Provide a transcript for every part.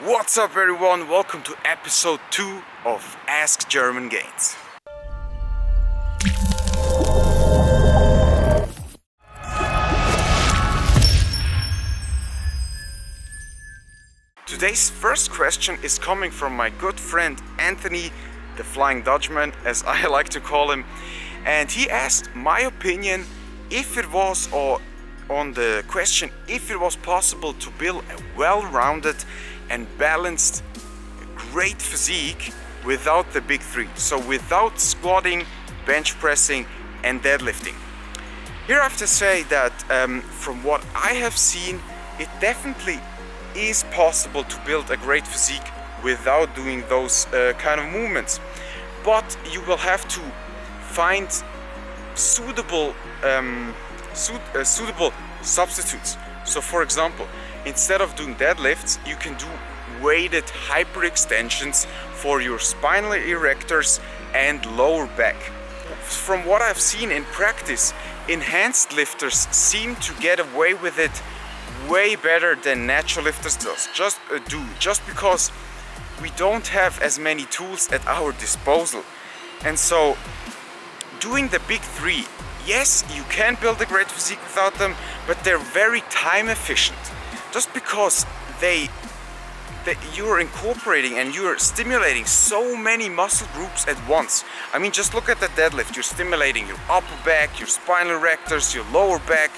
What's up everyone, welcome to episode 2 of Ask Germangains. Today's first question is coming from my good friend Anthony, the Flying Dutchman as I like to call him, and he asked my opinion if it was, or on the question, if it was possible to build a well-rounded and balanced great physique without the big three, so without squatting, bench pressing and deadlifting. Here I have to say that from what I have seen, it definitely is possible to build a great physique without doing those kind of movements, but you will have to find suitable suitable substitutes. So for example, instead of doing deadlifts, you can do weighted hyperextensions for your spinal erectors and lower back. From what I've seen in practice, enhanced lifters seem to get away with it way better than natural lifters just because we don't have as many tools at our disposal. And so doing the big three, yes, you can build a great physique without them, but they're very time efficient just because you're incorporating and you're stimulating so many muscle groups at once. I mean, just look at the deadlift. You're stimulating your upper back, your spinal erectors, your lower back,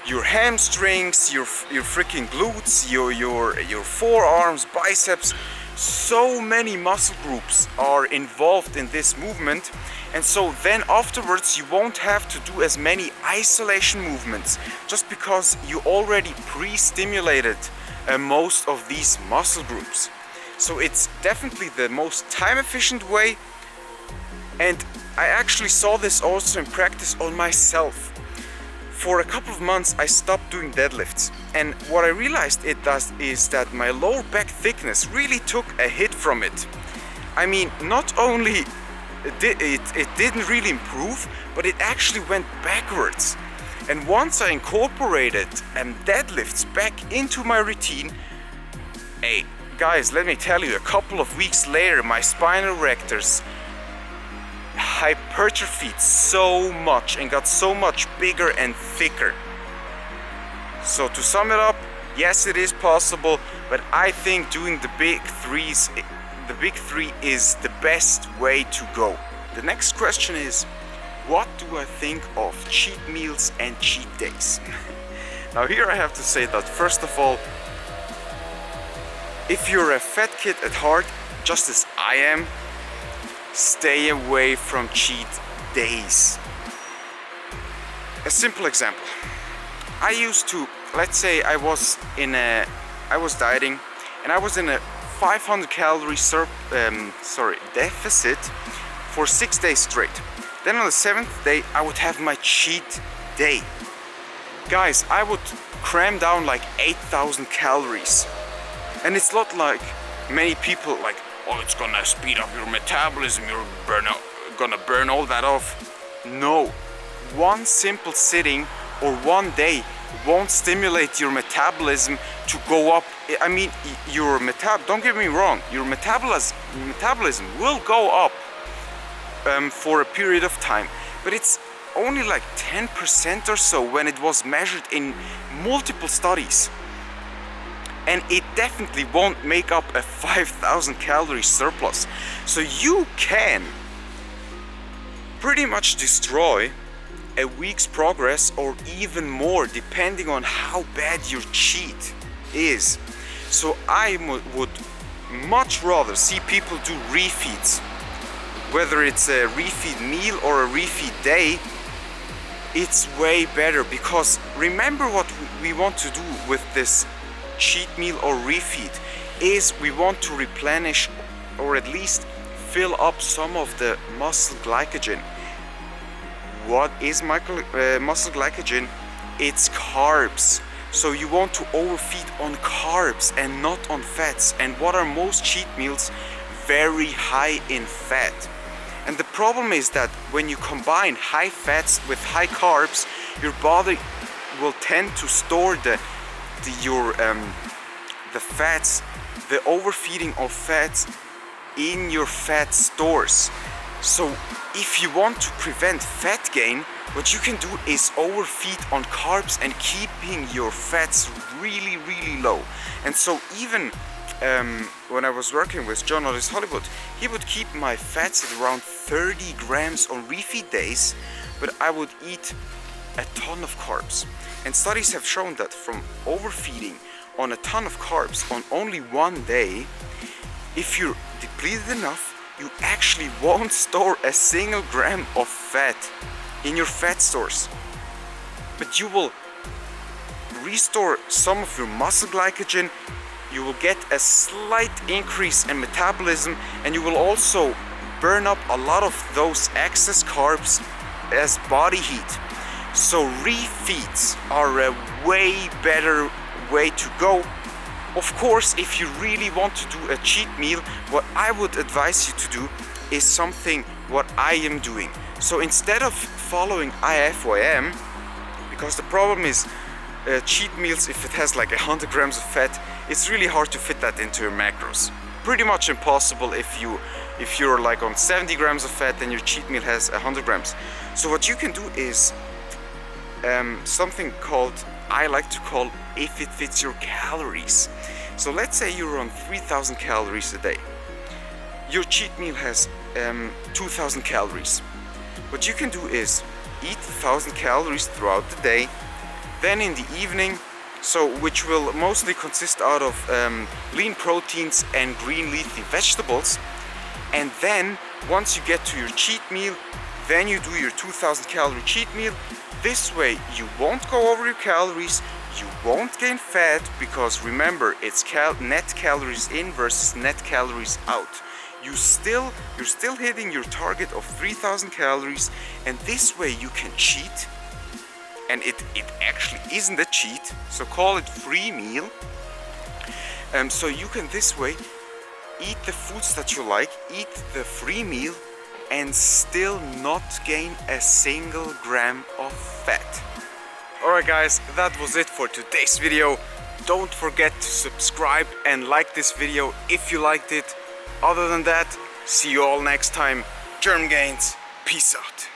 your hamstrings, your freaking glutes, your forearms, biceps. So many muscle groups are involved in this movement, and so then afterwards you won't have to do as many isolation movements just because you already pre-stimulated most of these muscle groups. So it's definitely the most time efficient way, and I actually saw this also in practice on myself. For a couple of months I stopped doing deadlifts, and what I realized it does is that my lower back thickness really took a hit from it. I mean, not only it didn't really improve, but it actually went backwards. And once I incorporated deadlifts back into my routine, hey guys, let me tell you, a couple of weeks later my spinal erectors hypertrophied so much and got so much bigger and thicker. So to sum it up, yes, it is possible, but I think doing the big three is the best way to go. The next question is, what do I think of cheat meals and cheat days? Now here I have to say that first of all, if you're a fat kid at heart, just as I am, stay away from cheat days. A simple example. I used to, let's say I was dieting and I was in a 500 calorie deficit for 6 days straight. Then on the 7th day I would have my cheat day. Guys, I would cram down like 8,000 calories. And it's not like many people like, oh, it's gonna speed up your metabolism, you're gonna burn all that off. No, one simple sitting or one day won't stimulate your metabolism to go up. I mean, don't get me wrong, your metabolism will go up for a period of time, but it's only like 10% or so when it was measured in multiple studies. And it definitely won't make up a 5,000 calorie surplus. So you can pretty much destroy a week's progress or even more, depending on how bad your cheat is. So I would much rather see people do refeeds, whether it's a refeed meal or a refeed day. It's way better, because remember what we want to do with this cheat meal or refeed is we want to replenish or at least fill up some of the muscle glycogen. What is muscle glycogen? It's carbs. So you want to overfeed on carbs and not on fats. And what are most cheat meals? Very high in fat. And the problem is that when you combine high fats with high carbs, your body will tend to store the fats the overfeeding of fats in your fat stores. So if you want to prevent fat gain, what you can do is overfeed on carbs and keeping your fats really, really low. And so even when I was working with John on his Hollywood, he would keep my fats at around 30 grams on refeed days, but I would eat a ton of carbs. And studies have shown that from overfeeding on a ton of carbs on only one day, if you're depleted enough, you actually won't store a single gram of fat in your fat stores. But you will restore some of your muscle glycogen, you will get a slight increase in metabolism, and you will also burn up a lot of those excess carbs as body heat. So refeeds are a way better way to go. Of course, if you really want to do a cheat meal, what I would advise you to do is something what I am doing. So instead of following IFYM, because the problem is cheat meals, if it has like 100 grams of fat, it's really hard to fit that into your macros. Pretty much impossible if you're like on 70 grams of fat and your cheat meal has 100 grams. So what you can do is something called, I like to call, if it fits your calories. So let's say you're on 3000 calories a day. Your cheat meal has 2000 calories. What you can do is eat 1000 calories throughout the day, then in the evening, so which will mostly consist out of lean proteins and green leafy vegetables, and then once you get to your cheat meal, then you do your 2000 calorie cheat meal. This way you won't go over your calories, you won't gain fat, because remember, it's net calories in versus net calories out. You're still hitting your target of 3000 calories, and this way you can cheat. And it actually isn't a cheat, so call it free meal. So you can this way eat the foods that you like, eat the free meal, and still not gain a single gram of fat. Alright guys, that was it for today's video. Don't forget to subscribe and like this video if you liked it. Other than that, see you all next time. Germangains, peace out.